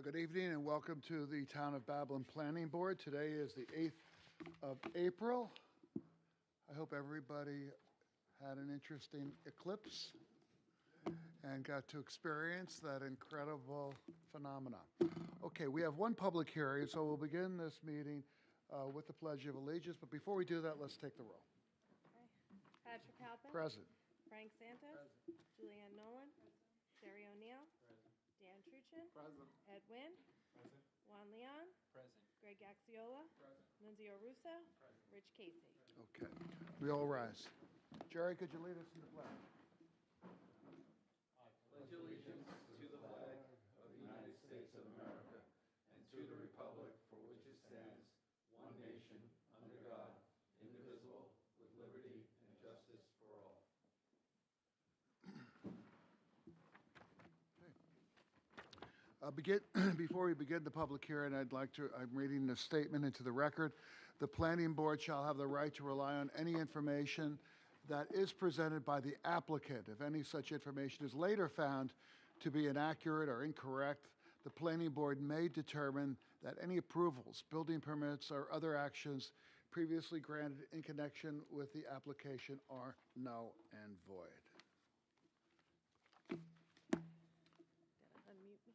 Good evening and welcome to the Town of Babylon Planning Board. Today is the 8th of April. I hope everybody had an interesting eclipse and got to experience that incredible phenomenon. Okay, we have one public hearing, so we'll begin this meeting with the Pledge of Allegiance. But before we do that, let's take the roll. Okay. Patrick Halpin. Present. Frank Santos. Julianne Nolan. Jerry O'Neill. Dan Truchin. Present. Ed Wynn. Present. Juan Leon. Present. Greg Axiola. Present. Lindsay O'Russo. Rich Casey. Okay, we all rise. Jerry, could you lead us in the pledge? Pledge allegiance to the flag of the United States of America and to the republic for which it stands, one nation, under God, indivisible, with liberty and justice for all. Before we begin the public hearing, I'm reading the statement into the record. The planning board shall have the right to rely on any information that is presented by the applicant. If any such information is later found to be inaccurate or incorrect, the planning board may determine that any approvals, building permits, or other actions previously granted in connection with the application are null and void. Gotta unmute me.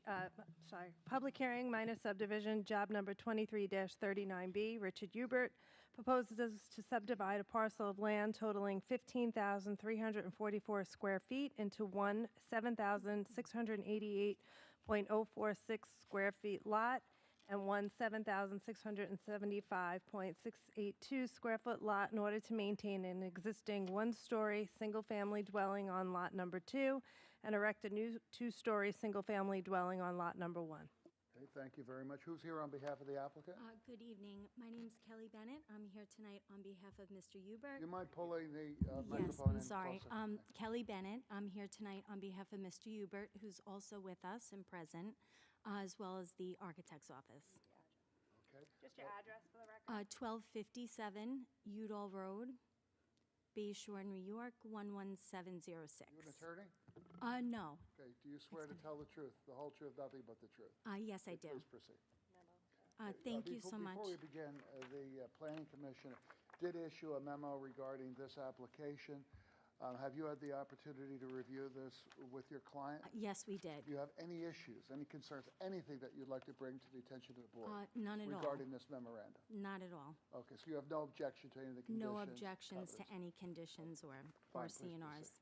Okay. 'Public hearing, minor subdivision, job number 23-39B. Richard Hubert proposes to subdivide a parcel of land totaling 15,344 square feet into one 7,688.046 square feet lot and one 7,675.682 square foot lot in order to maintain an existing one-story single-family dwelling on lot number 2 and erect a new two-story single-family dwelling on lot number 1. Okay, thank you very much. Who's here on behalf of the applicant? Good evening. My name's Kelly Bennett. I'm here tonight on behalf of Mr. Hubert. You mind pulling the microphone Yes, I'm in sorry. closer? Kelly Bennett. I'm here tonight on behalf of Mr. Hubert, who's also with us and present, as well as the architect's office. Okay. Just your address for the record. 1257 Udall Road, Bay Shore, New York, 11706. You an attorney? No. Okay, do you swear to tell the truth, the whole truth, nothing but the truth? Yes, I do. Please proceed. Thank you so much. Before we begin, the Planning Commission did issue a memo regarding this application. Have you had the opportunity to review this with your client? Yes, we did. Do you have any issues, any concerns, anything that you'd like to bring to the attention of the board? None at all. Regarding this memorandum? Not at all. Okay, so you have no objection to any of the conditions? No objections to covenants? any conditions or Fine, please CNRs.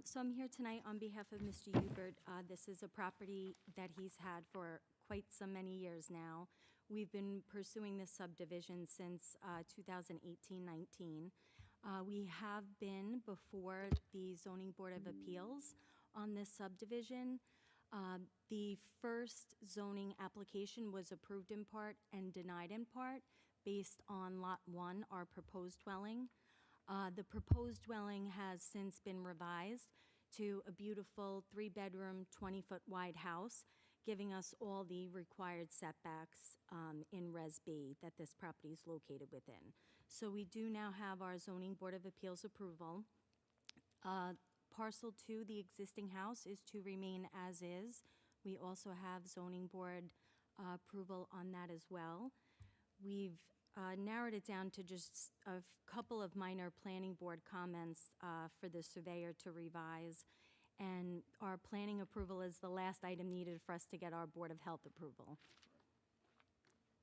So I'm here tonight on behalf of Mr. Hubert. This is a property that he's had for quite so many years now. We've been pursuing this subdivision since 2018-19. We have been before the Zoning Board of Appeals on this subdivision. The first zoning application was approved in part and denied in part based on Lot 1, our proposed dwelling. The proposed dwelling has since been revised to a beautiful 3-bedroom, 20-foot wide house, giving us all the required setbacks in Res B that this property is located within. So we do now have our Zoning Board of Appeals approval. Parcel 2, the existing house, is to remain as is. We also have Zoning Board approval on that as well. We've narrowed it down to just a couple of minor planning board comments for the surveyor to revise. And our planning approval is the last item needed for us to get our Board of Health approval.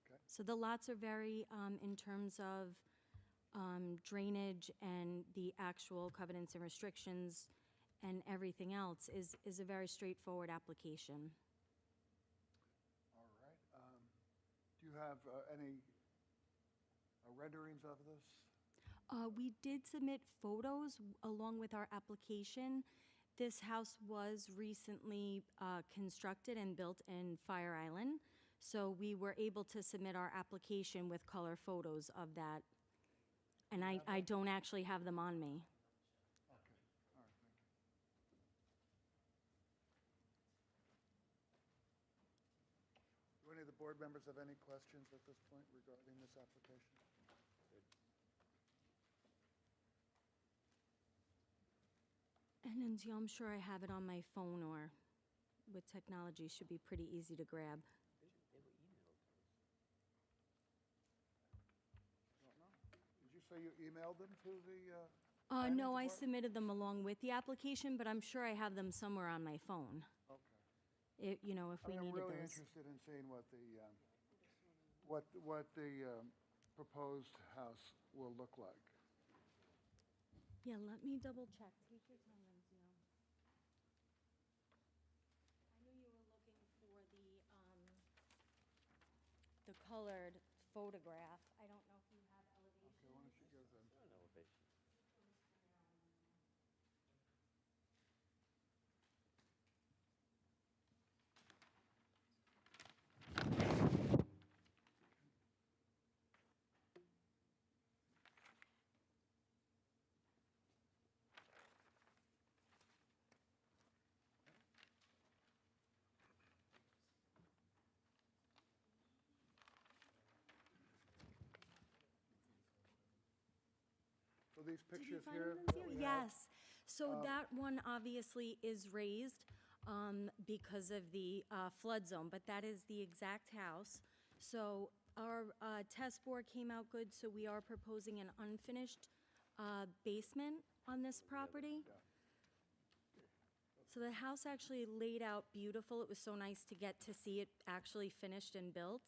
Okay. So the lots are very, in terms of drainage and the actual covenants and restrictions and everything else is a very straightforward application. All right. Do you have any renderings of this? We did submit photos along with our application. This house was recently constructed and built in Fire Island, so we were able to submit our application with color photos of that. And I don't actually have them on me. Okay, all right, thank you. Do any of the board members have any questions at this point regarding this application? And Nunzio, I'm sure I have it on my phone or with technology, should be pretty easy to grab. Did you say you emailed them to the? No, Planning I department? submitted them along with the application, but I'm sure I have them somewhere on my phone. Okay. You know, if we I'm needed really those. interested in seeing what the proposed house will look like. Yeah, let me double check. Take your time, Nunzio. I knew you were looking for the colored photograph. I don't know if you have elevation. Okay, why don't you give them? So these Did you pictures find here them, that Nunzio? we have, Yes. So that one obviously is raised because of the flood zone, but that is the exact house. So our test bore came out good, so we are proposing an unfinished basement on this property. So the house actually laid out beautiful. It was so nice to get to see it actually finished and built.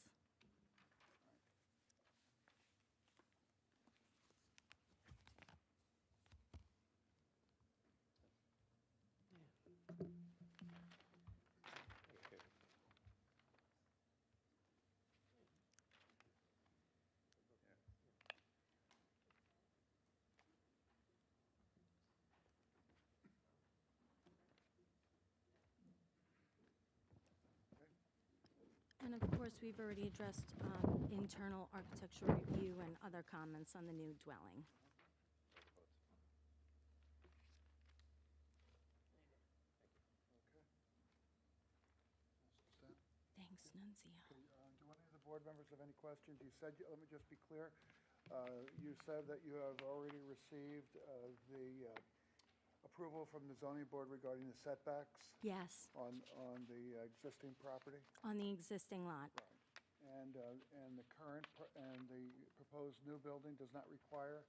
And of course, we've already addressed internal architectural review and other comments on the new dwelling. Thanks, Nunzio. do any of the board members have any questions? You said, let me just be clear, you said that you have already received the approval from the zoning board regarding the setbacks Yes, on the existing property? on the existing lot. Right. And the current, and the proposed new building does not require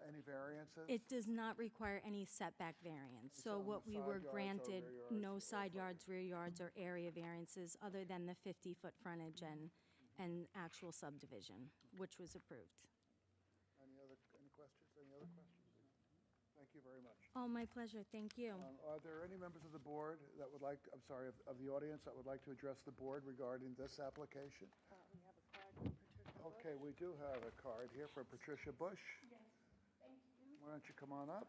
any variances? It does not require any setback variance. It's So on the what we side were yards or granted, rear yards no or side front yards, rear yards, or area variances, other than the 50-foot frontage and actual subdivision, which was approved. Any questions? Any other questions? Thank you very much. Oh, my pleasure, thank you. Are there any members of the board that would like, I'm sorry, of the audience that would like to address the board regarding this application? We have a card from Patricia. Okay, we do have a card here from Patricia Bush. Yes, thank you. Why don't you come on up?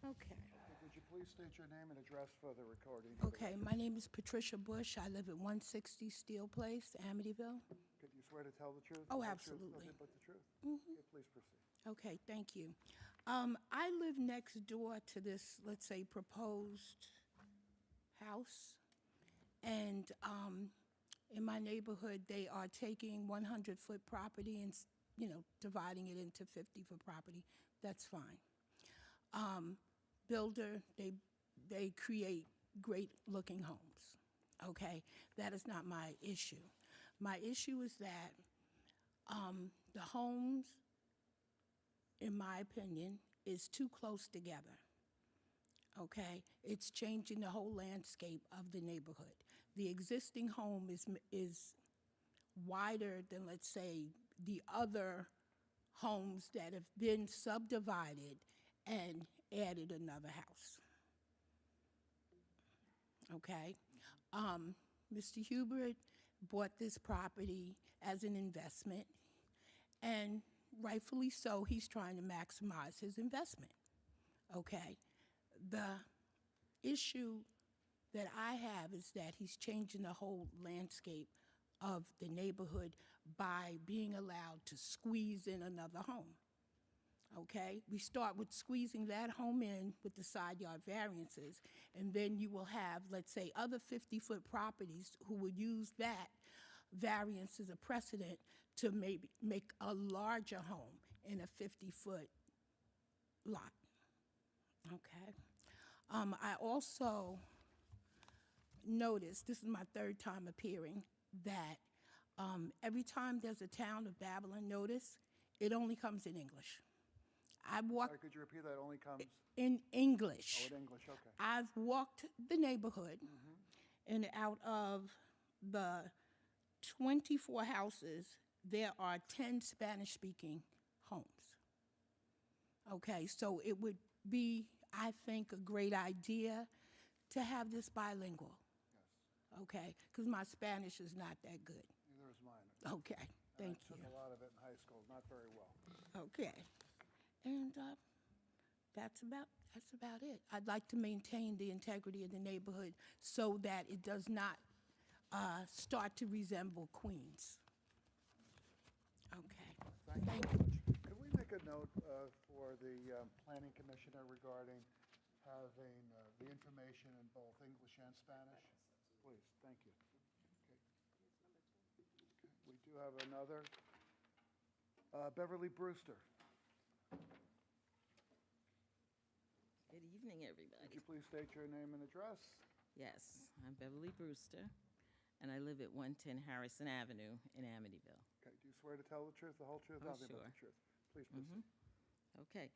Okay. Would you please state your name and address for the recording? Okay, my name is Patricia Bush. I live at 160 Steel Place, Amityville. Could you swear to tell the truth? Oh, the whole truth, absolutely. Nothing but the truth? Okay, please proceed. Okay, thank you. I live next door to this, let's say, proposed house. And in my neighborhood, they are taking 100-foot property and, dividing it into 50-foot property. That's fine. Builder, they create great-looking homes, okay? That is not my issue. My issue is that the homes, in my opinion, is too close together, okay? It's changing the whole landscape of the neighborhood. The existing home is wider than, let's say, the other homes that have been subdivided and added another house. Okay? Mr. Hubert bought this property as an investment, and rightfully so, he's trying to maximize his investment. Okay? The issue that I have is that he's changing the whole landscape of the neighborhood by being allowed to squeeze in another home. Okay? We start with squeezing that home in with the side yard variances, and then you will have, let's say, other 50-foot properties who will use that variance as a precedent to maybe make a larger home in a 50-foot lot. Okay. I also noticed, this is my third time appearing, that every time there's a Town of Babylon notice, it only comes in English. I walked Sorry, could you repeat that? Only comes, in English. oh, in English, okay. I've walked the neighborhood, and out of the 24 houses, there are 10 Spanish-speaking homes. Okay, so it would be, I think, a great idea to have this bilingual. Okay, because my Spanish is not that good. Neither is mine. Okay, thank I you. took a lot of it in high school, not very well. Okay, and that's about it. I'd like to maintain the integrity of the neighborhood so that it does not start to resemble Queens. Okay, Thank you very much. Could we make a note for the planning commissioner regarding having the information in both English and Spanish? Please, thank you. Okay. We do have another. Beverly Brewster, Good evening, could everybody. you please state your name and address? Yes, I'm Beverly Brewster, and I live at 110 Harrison Avenue in Amityville. Okay, do you swear to tell the truth, the whole truth, Oh, nothing but the sure. truth? Please proceed. Okay.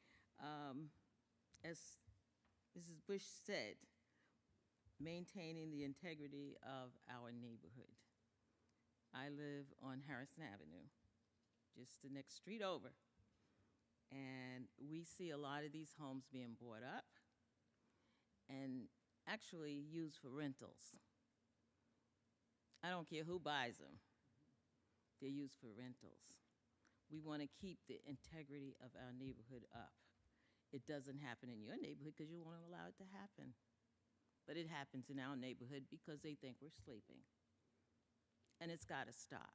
As Mrs. Bush said, maintaining the integrity of our neighborhood. I live on Harrison Avenue, just the next street over. And we see a lot of these homes being bought up and actually used for rentals. I don't care who buys them. They're used for rentals. We want to keep the integrity of our neighborhood up. It doesn't happen in your neighborhood because you won't allow it to happen. But it happens in our neighborhood because they think we're sleeping. And it's got to stop.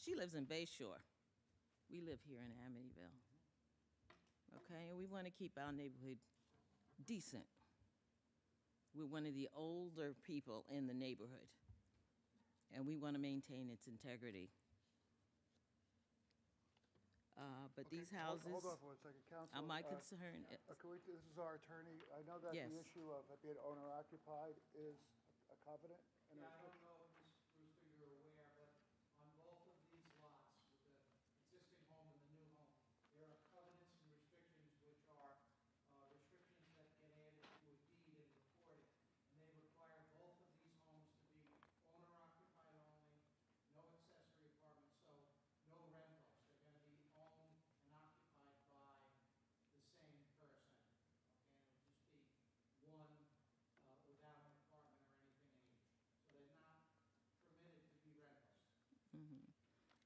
She lives in Bay Shore. We live here in Amityville. Okay, and we want to keep our neighborhood decent. We're one of the older people in the neighborhood, and we want to maintain its integrity. But Okay, these houses Hold on for a second, Counsel. are my concern. This is our attorney. I know that the Yes. issue of it being owner-occupied is a covenant and a Yeah, I don't restriction. know if Ms. Brewster, you're aware, but on both of these lots, with the existing home and the new home, there are covenants and restrictions which are restrictions that get added to a deed and recorded. And they require both of these homes to be owner-occupied only, no accessory apartments, so no rentals. They're going to be owned and occupied by the same person. Okay, and it'll just be one without an apartment or anything in each. So they're not permitted to be rentals.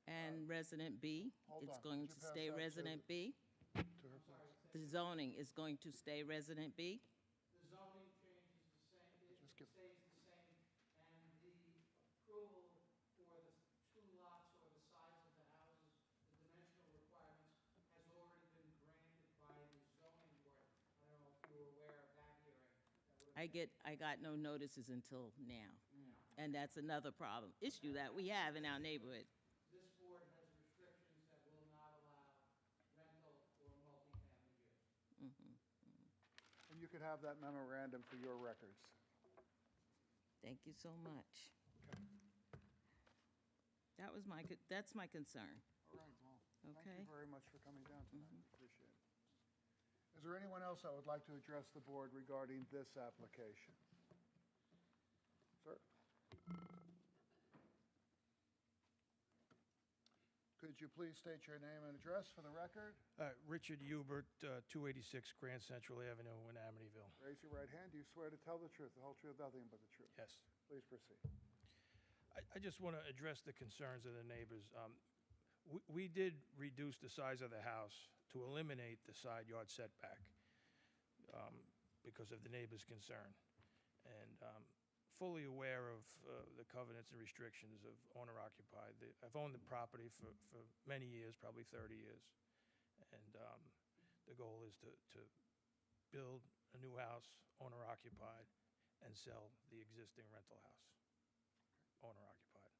And Resident B, Hold it's on. going Could to you pass stay that to- Resident B. To her, please. The zoning is going to stay Resident B. The zoning changes the same, it Just give- stays the same, and the approval for the two lots or the size of the houses, the dimensional requirements, has already been granted by the zoning board. I don't know if you were aware of that hearing. That would have I got no notices until now. And that's another issue that we have in our neighborhood. This board has restrictions that will not allow rental or multifamily use. And you could have that memorandum for your records. Thank you so much. That's my concern. All right, well, thank Okay. you very much for coming down tonight. Appreciate it. Is there anyone else that would like to address the board regarding this application? Sir? Could you please state your name and address for the record? Richard Hubert, 286 Grand Central Avenue in Amityville. Raise your right hand. Do you swear to tell the truth, the whole truth, nothing but the truth? Yes. Please proceed. I just want to address the concerns of the neighbors. We did reduce the size of the house to eliminate the side yard setback because of the neighbors' concern. And fully aware of the covenants and restrictions of owner-occupied. I've owned the property for many years, probably 30 years. And the goal is to build a new house, owner-occupied, and sell the existing rental house, owner-occupied.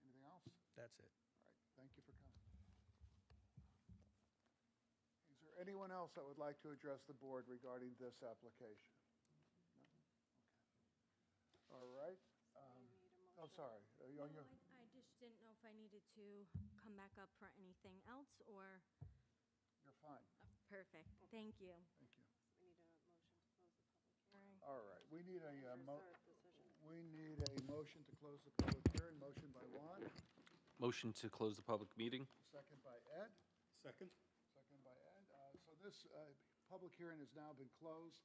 Anything else? That's it. All right. Thank you for coming. Is there anyone else that would like to address the board regarding this application? No? Okay. All right. Oh, sorry. No, I just didn't know if I needed to come back up for anything else, or, You're fine. perfect, thank you. Thank you. We need a motion to close the public hearing. All right, we need a, Reserve decision. we need a motion to close the public hearing. Motion by Juan, Motion to close the public meeting? second by Ed. Second? Second by Ed. So this public hearing has now been closed.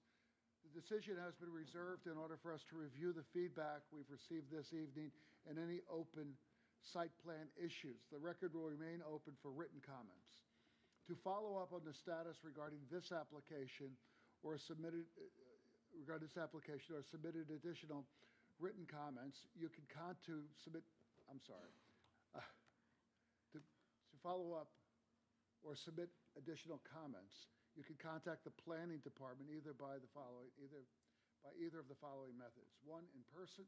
The decision has been reserved in order for us to review the feedback we've received this evening and any open site plan issues. The record will remain open for written comments. To follow up on the status regarding this application or submitted additional written comments, you can to follow up or submit additional comments, you can contact the planning department either of the following methods. One, in person.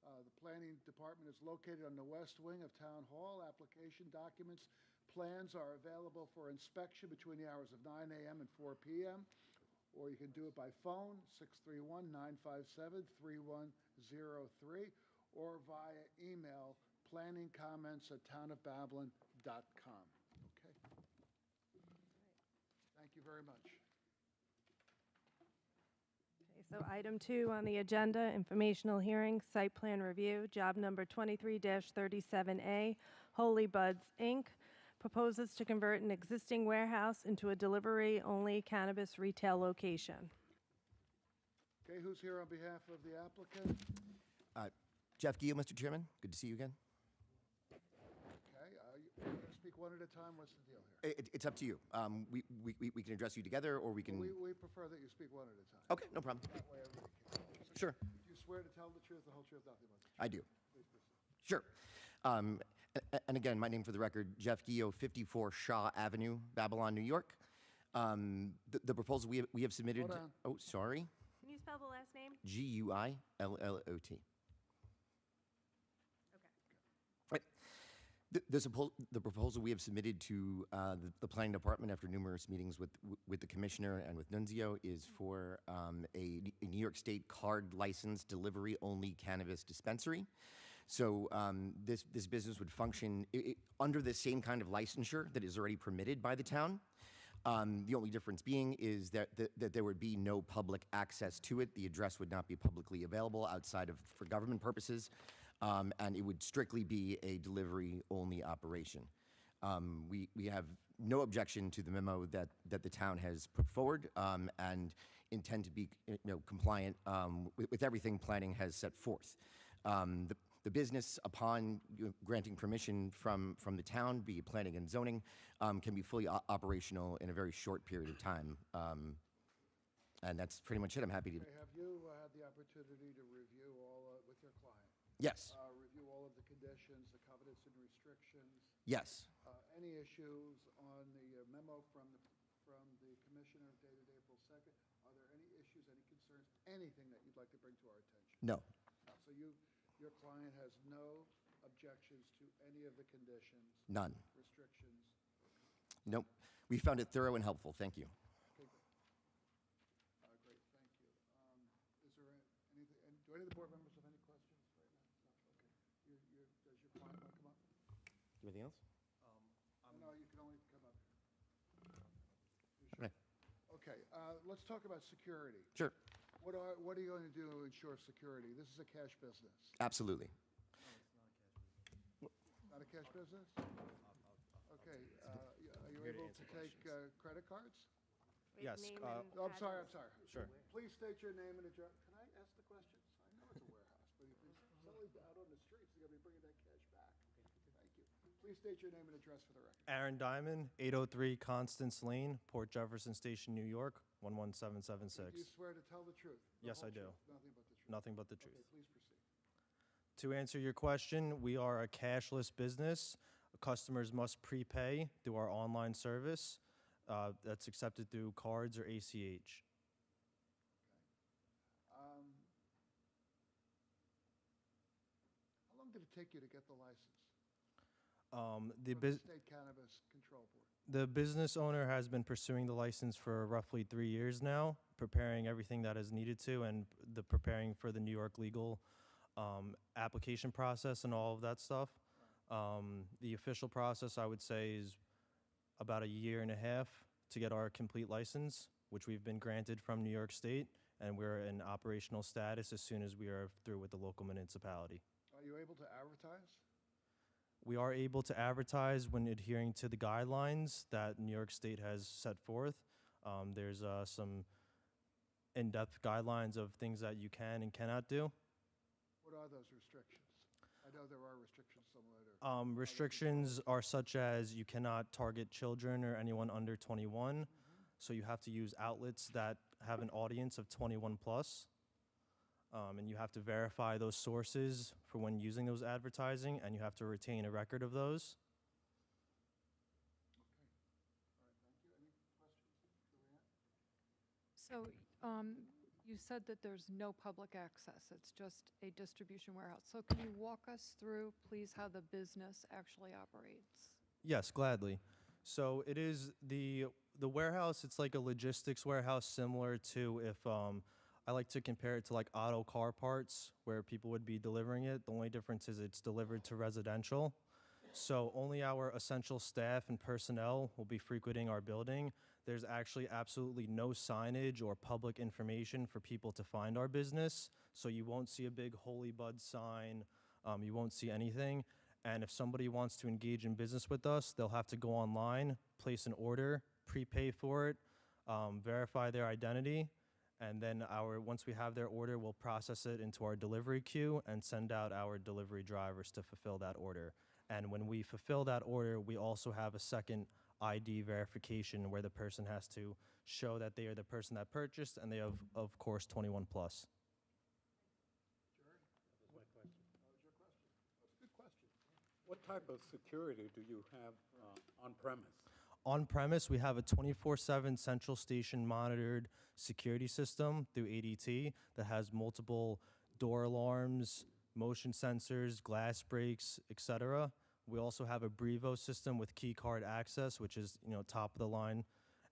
The planning department is located on the west wing of Town Hall. Application documents, plans are available for inspection between the hours of 9 a.m. and 4 p.m. Or you can do it by phone, 631-957-3103, or via email, planningcomments@townofbabylon.com. Okay? Thank you very much. Okay, so item 2 on the agenda, informational hearing, site plan review, job number 23-37A, Holy Buds, Inc., proposes to convert an existing warehouse into a delivery-only cannabis retail location. Okay, who's here on behalf of the applicant? Jeff Gio, Mr. Chairman. Good to see you again. Okay, you're going to speak one at a time. What's the deal here? It's up to you. We can address you together, or we can. We prefer that you speak one at a time. Okay, no problem. That way everybody can. Sure, Do you swear to tell the truth, the whole truth, nothing but the truth? I do. Please proceed. Sure. And again, my name for the record, Jeff Gio, 54 Shaw Avenue, Babylon, New York. The proposal we have submitted. Hold on. Oh, sorry. Can you spell the last name? Guillot. Okay. The proposal we have submitted to the planning department after numerous meetings with the commissioner and with Nunzio is for a New York State card license delivery only cannabis dispensary. So this business would function under the same kind of licensure that is already permitted by the town. The only difference being is that there would be no public access to it. The address would not be publicly available outside of for government purposes. And it would strictly be a delivery-only operation. We have no objection to the memo that the town has put forward and intend to be compliant with everything planning has set forth. The business, upon granting permission from the town, be it planning and zoning, can be fully operational in a very short period of time. And that's pretty much it. I'm happy to. Okay, have you had the opportunity to review all with your client? Yes. Review all of the conditions, the covenants and restrictions? Yes. Any issues on the memo from the commissioner dated April 2nd? Are there any issues, any concerns, anything that you'd like to bring to our attention? No. So your client has no objections to any of the conditions? None. Restrictions? Nope. We found it thorough and helpful. Thank you. Okay, good. Great, thank you. Is there anything, do any of the board members have any questions right now? No? Okay. Does your client want to come up? Anything else? No, you can only come up. Right. Okay, let's talk about security. Sure. What are you going to do to ensure security? This is a cash business. Absolutely. Not a cash business? Okay, are you able to take credit cards? Wait, Yes, name and Oh, I'm sorry. address. Sure. Please state your name and address. Can I ask the questions? I know it's a warehouse, but if it's selling out on the streets, you're going to be bringing that cash back. Thank you. Please state your name and address for the record. Aaron Diamond, 803 Constance Lane, Port Jefferson Station, New York, Do you 11776. swear to tell the truth? The Yes, whole I do. truth, nothing but the truth? Nothing but the Okay, truth. please proceed. To answer your question, we are a cashless business. Customers must prepay through our online service that's accepted through cards or ACH. How long did it take you to get the license? The from the bus- State Cannabis Control Board? The business owner has been pursuing the license for roughly 3 years now, preparing everything that is needed to, and preparing for the New York legal application process and all of that stuff. The official process, I would say, is about a year and a half to get our complete license, which we've been granted from New York State, and we're in operational status as soon as we are through with the local municipality. Are you able to advertise? We are able to advertise when adhering to the guidelines that New York State has set forth. There's some in-depth guidelines of things that you can and cannot do. What are those restrictions? I know there are restrictions somewhere. Restrictions are such as you cannot target children or anyone under 21, so you have to use outlets that have an audience of 21 plus. And you have to verify those sources for when using those advertising, and you have to retain a record of those. So you said that there's no public access. It's just a distribution warehouse. So can you walk us through, please, how the business actually operates? Yes, gladly. So it is the warehouse. It's like a logistics warehouse, similar to if I like to compare it to like auto car parts, where people would be delivering it. The only difference is it's delivered to residential. So only our essential staff and personnel will be frequenting our building. There's actually absolutely no signage or public information for people to find our business. So you won't see a big Holy Bud sign. You won't see anything. And if somebody wants to engage in business with us, they'll have to go online, place an order, prepay for it, verify their identity, and then once we have their order, we'll process it into our delivery queue and send out our delivery drivers to fulfill that order. And when we fulfill that order, we also have a second ID verification where the person has to show that they are the person that purchased, and they have, of course, 21 plus. What type of security do you have on premise? On premise, we have a 24/7 central station monitored security system through ADT that has multiple door alarms, motion sensors, glass breaks, etc. We also have a Brevo system with key card access, which is top of the line,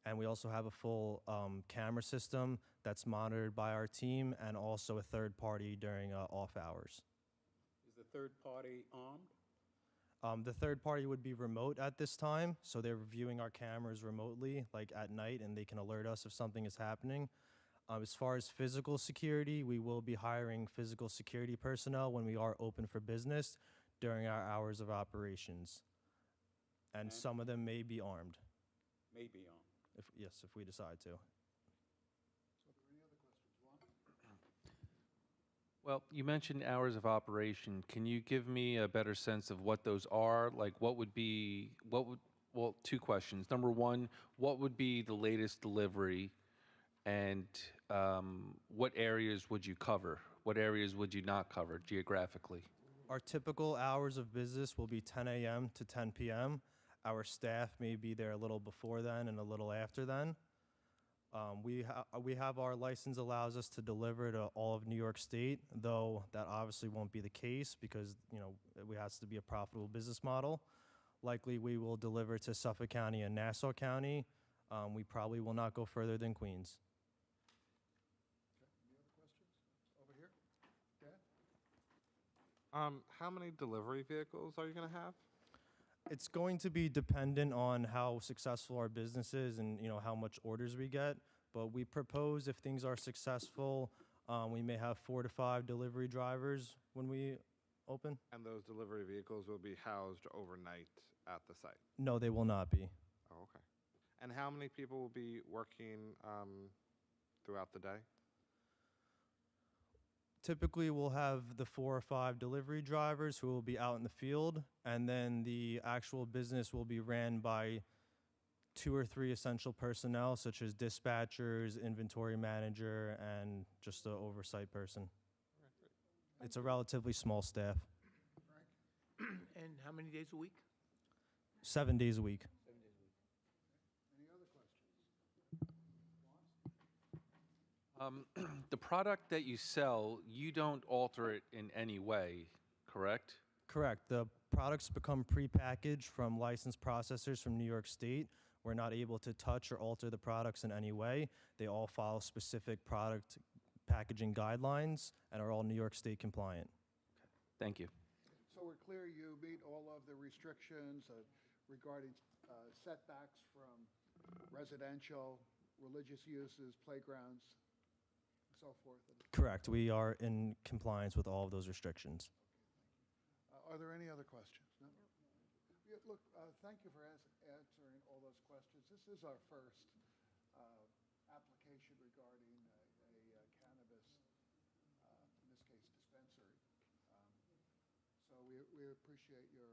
and we also have a full camera system that's monitored by our team and also a third party during off hours. Is the third party armed? The third party would be remote at this time, so they're viewing our cameras remotely, like at night, and they can alert us if something is happening. As far as physical security, we will be hiring physical security personnel when we are open for business during our hours of operations. And some of them may be armed, May be armed. if we decide to. Well, you mentioned hours of operation. Can you give me a better sense of what those are? Like, well, two questions. Number one, what would be the latest delivery, and what areas would you cover? What areas would you not cover geographically? Our typical hours of business will be 10 a.m. to 10 p.m. Our staff may be there a little before then and a little after then. We have our license allows us to deliver to all of New York State, though that obviously won't be the case because it has to be a profitable business model. Likely we will deliver to Suffolk County and Nassau County. We probably will not go further than Queens. Any other questions? Over here? Dan? How many delivery vehicles are you going to have? It's going to be dependent on how successful our business is and how much orders we get. But we propose if things are successful, we may have 4 to 5 delivery drivers when we open. And those delivery vehicles will be housed overnight at the site? No, they will not be. Oh, okay. And how many people will be working throughout the day? Typically, we'll have the 4 or 5 delivery drivers who will be out in the field, and then the actual business will be ran by 2 or 3 essential personnel, such as dispatchers, inventory manager, and just an oversight person. It's a relatively small staff, And how many days a week? 7 days a week. Any other questions? The product that you sell, you don't alter it in any way, correct? Correct. The products become prepackaged from licensed processors from New York State. We're not able to touch or alter the products in any way. They all follow specific product packaging guidelines and are all New York State compliant. Thank you. So we're clear you meet all of the restrictions regarding setbacks from residential, religious uses, playgrounds, and so forth. Correct. We are in compliance with all of those restrictions. Are there any other questions? No? Yeah, look, thank you for answering all those questions. This is our first application regarding a cannabis, in this case, dispensary. So we appreciate your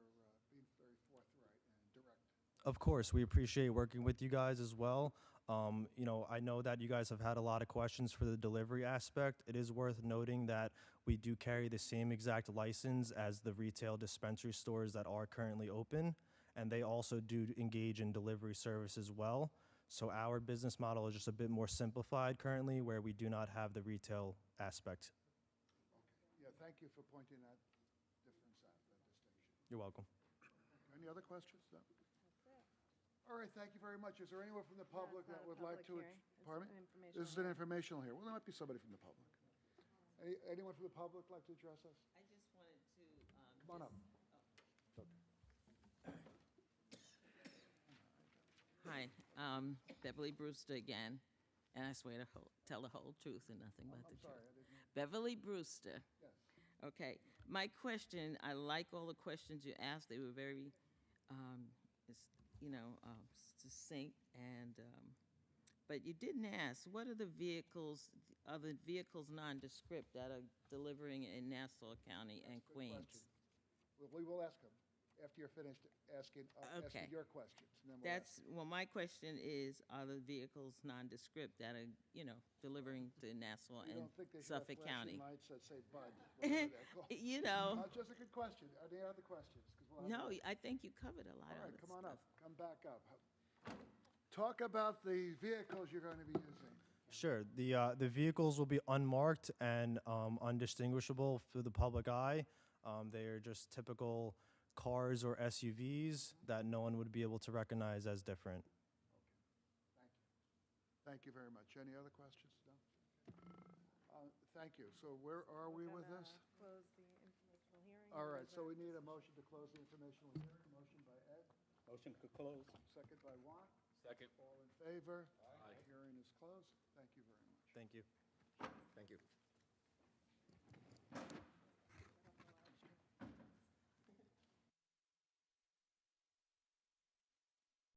being very forthright and direct. Of course, we appreciate working with you guys as well. I know that you guys have had a lot of questions for the delivery aspect. It is worth noting that we do carry the same exact license as the retail dispensary stores that are currently open, and they also do engage in delivery service as well. So our business model is just a bit more simplified currently, where we do not have the retail aspect. Okay. Yeah, thank you for pointing that difference out, that distinction. You're welcome. Any other questions? No? All right, thank you very much. Is there anyone from the public that would like to? Pardon me? This is an informational hearing. Well, there might be somebody from the public. Anyone from the public like to address us? I just wanted to. Come on up. Hi, Beverly Brewster again, and I swear to tell the whole truth and nothing but the truth. Beverly Brewster. Yes. Okay, my question, I like all the questions you asked. They were very, succinct, and, but you didn't ask, what are the vehicles nondescript that are delivering in Nassau County and Good Queens? question. Well, we will ask them after you're finished asking Okay. your questions. And then we'll ask. My question is, are the vehicles nondescript that are, delivering to Nassau You and don't think they should have Suffolk flashing County? lights that say Bud? whatever they're called? Just a good question. Are there other questions? 'Cause we'll have No, more. I think you covered a lot All of right, this come on stuff. up. Come back up. Talk about the vehicles you're going to be using. Sure. The vehicles will be unmarked and undistinguishable for the public eye. They are just typical cars or SUVs that no one would be able to recognize as different. Thank you very much. Any other questions? No? Thank you. So where are we with this? Close the informational hearing. All right, so we need a motion to close the informational hearing. Motion by Ed, Motion to close. second by Juan. Second. All in favor? Aye. Hearing is closed. Thank you very much. Thank you. Thank you.